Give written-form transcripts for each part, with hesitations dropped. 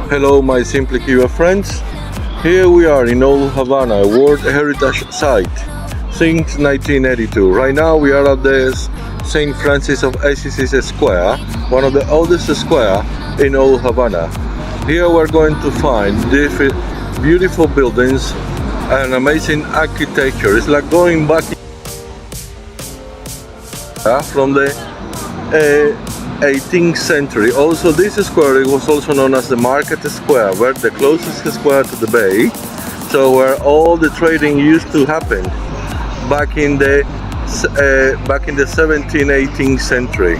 Hello my Simply Cuba friends, here we are in Old Havana, a World Heritage Site since 1982. Right now we are at the St. Francis of Assisi Square, one of the oldest square in Old Havana. Here we're going to find different beautiful buildings and amazing architecture. It's like going back from the 18th century. Also this square, it was also known as the Market Square, where the closest square to the bay, so where all the trading used to happen back in the 17th, 18th century.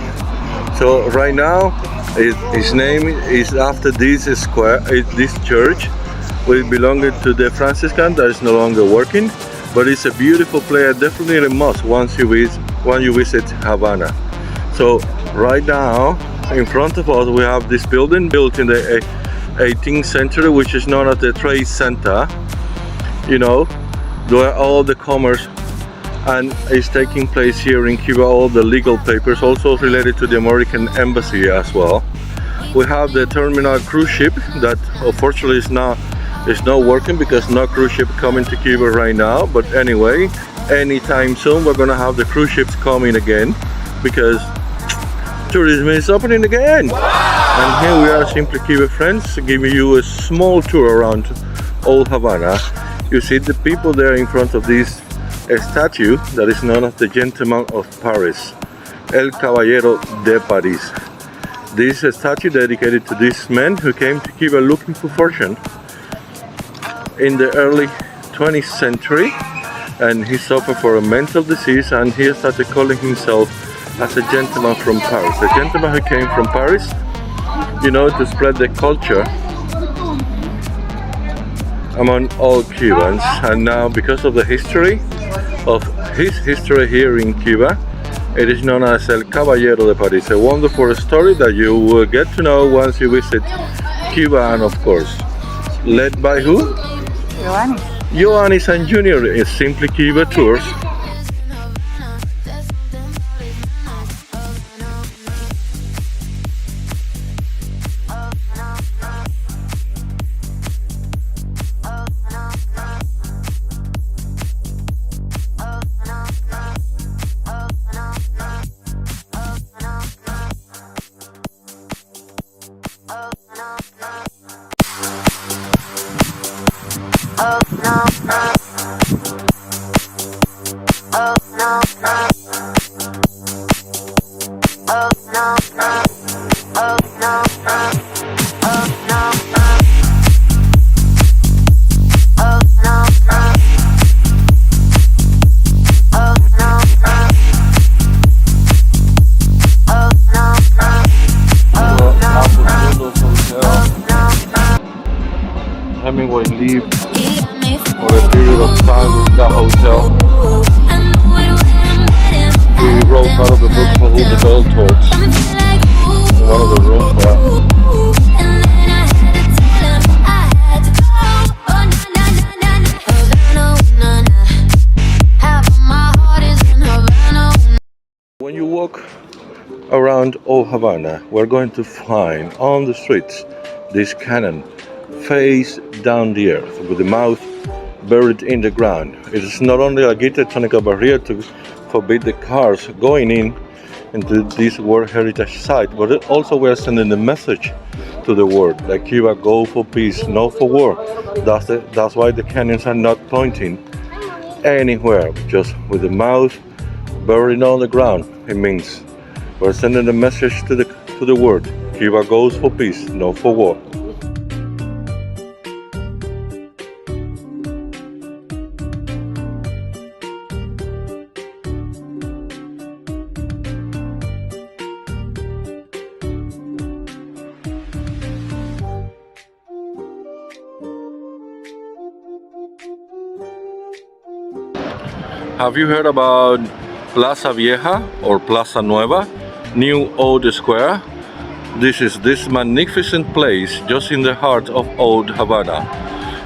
So right now its name is after this square, this church, which belonged to the Franciscan, that is no longer working, but it's a beautiful place, definitely a must once you visit Havana. So right now in front of us we have this building built in the 18th century, which is known as the Trade Center, you know, where all the commerce and is taking place here in Cuba, all the legal papers also related to the American embassy as well. We have the terminal cruise ship that unfortunately is not working because no cruise ship coming to Cuba right now, but anyway, anytime soon we're gonna have the cruise ships coming again because tourism is opening again. And here we are, Simply Cuba friends, giving you a small tour around Old Havana. You see the people there in front of this statue that is known as the Gentleman of Paris, El Caballero de Paris. This is a statue dedicated to this man who came to Cuba looking for fortune in the early 20th century, and he suffered from a mental disease, and he started calling himself as a gentleman from Paris, a gentleman who came from Paris, you know, to spread the culture among all Cubans. And now, because of the history of his history here in Cuba, it is known as El Caballero de Paris, a wonderful story that you will get to know once you visit Cuba, and of course, led by who? Ioannis and Junior is Simply Cuba Tours. Hemingway leave for a period of time with the hotel. We wrote out of the book for Who the Bell Talks in one of the rooms there. When you walk around Old Havana, we're going to find on the streets this cannon face down the earth with the mouth buried in the ground. It is not only a architectonic barrier to forbid the cars going into this World Heritage Site, but it also we are sending a message to the world that Cuba go for peace, not for war. That's why the cannons are not pointing anywhere, just with the mouth buried on the ground. It means we're sending a message to the world. Cuba goes for peace, not for war. Have you heard about Plaza Vieja or Plaza Nueva, New Old Square? This is this magnificent place just in the heart of Old Havana.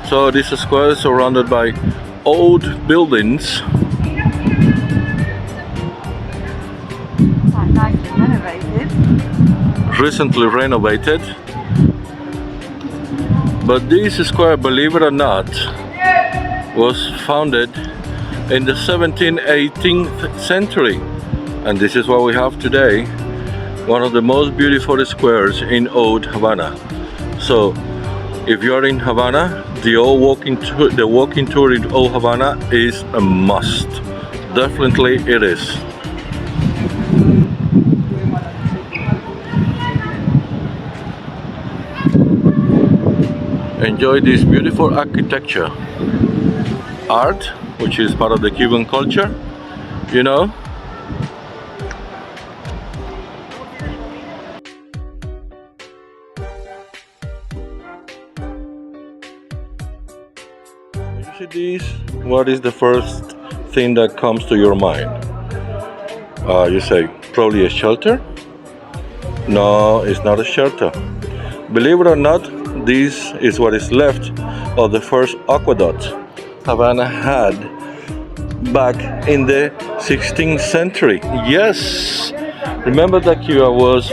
So this square is surrounded by old buildings. Nicely renovated. Recently renovated. But this square, believe it or not, was founded in the 17th, 18th century. And this is what we have today. One of the most beautiful squares in Old Havana. So if you're in Havana, the walking tour in Old Havana is a must. Definitely it is. Enjoy this beautiful architecture. Art, which is part of the Cuban culture, you know. When you see this, what is the first thing that comes to your mind? You say, probably a shelter? No, it's not a shelter. Believe it or not, this is what is left of the first aqueduct Havana had back in the 16th century. Yes! Remember that Cuba was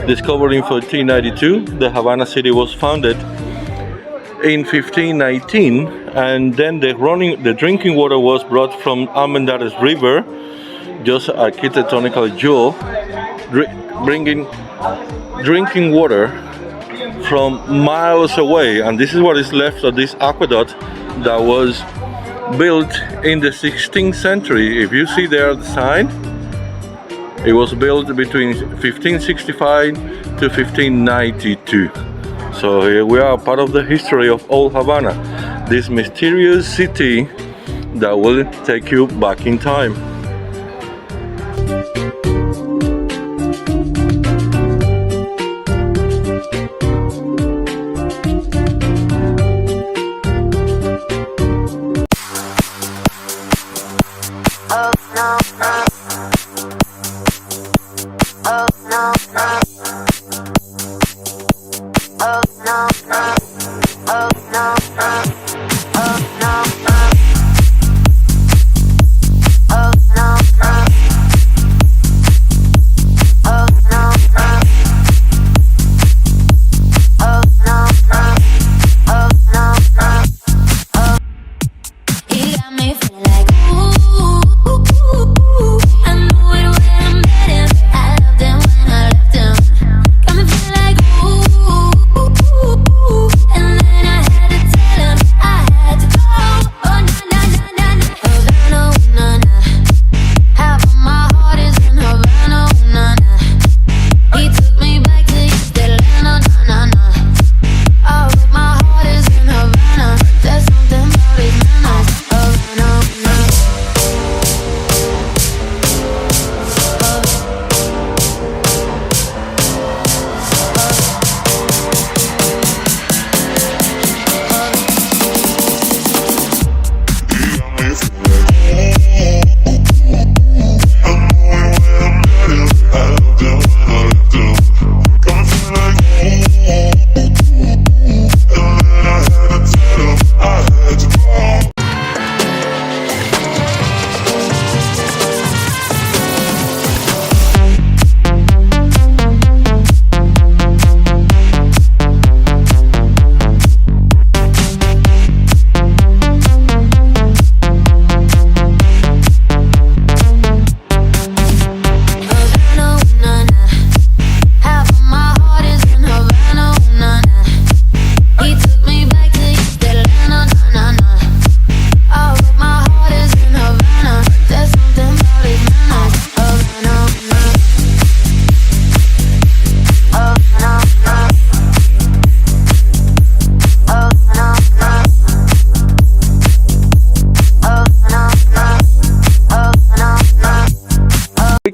discovered in 1492. The Havana city was founded in 1519, and then the drinking water was brought from Almendares River, just architectonical jewel, bringing drinking water from miles away. And this is what is left of this aqueduct that was built in the 16th century. If you see there the sign, it was built between 1565 to 1592. So here we are, part of the history of Old Havana, this mysterious city that will take you back in time.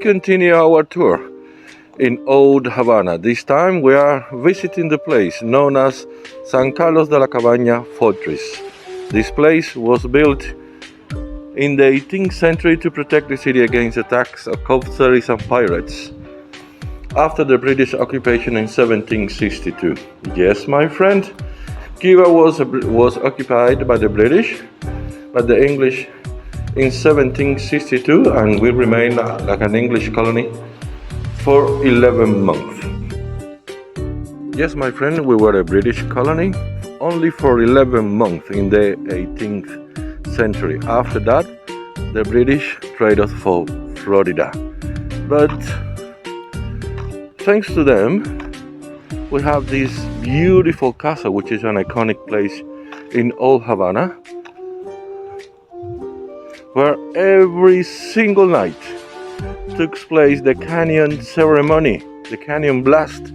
Continue our tour in Old Havana. This time we are visiting the place known as San Carlos de la Cabaña Fortress. This place was built in the 18th century to protect the city against attacks of corsairs and pirates after the British occupation in 1762. Yes, my friend, Cuba was occupied by the British, but the English in 1762, and we remained like an English colony for 11 months. Yes, my friend, we were a British colony only for 11 months in the 18th century. After that, the British traded us for Florida. But thanks to them, we have this beautiful castle, which is an iconic place in Old Havana, where every single night took place the canyon ceremony, the canyon blast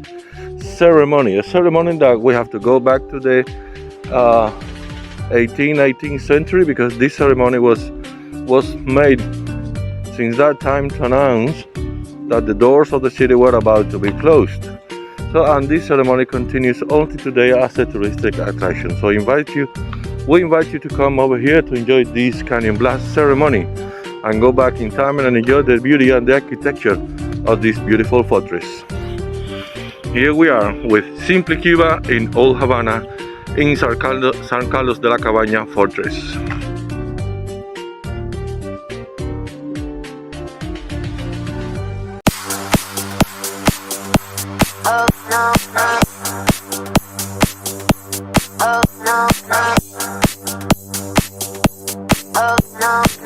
ceremony, a ceremony that we have to go back to the 18th century, because this ceremony was made since that time to announce that the doors of the city were about to be closed. So, and this ceremony continues only today as a touristic attraction. So we invite you to come over here to enjoy this canyon blast ceremony and go back in time and enjoy the beauty and the architecture of this beautiful fortress. Here we are with Simply Cuba in Old Havana in San Carlos de la Cabana fortress. Oh no, no. Oh no, no. Oh no.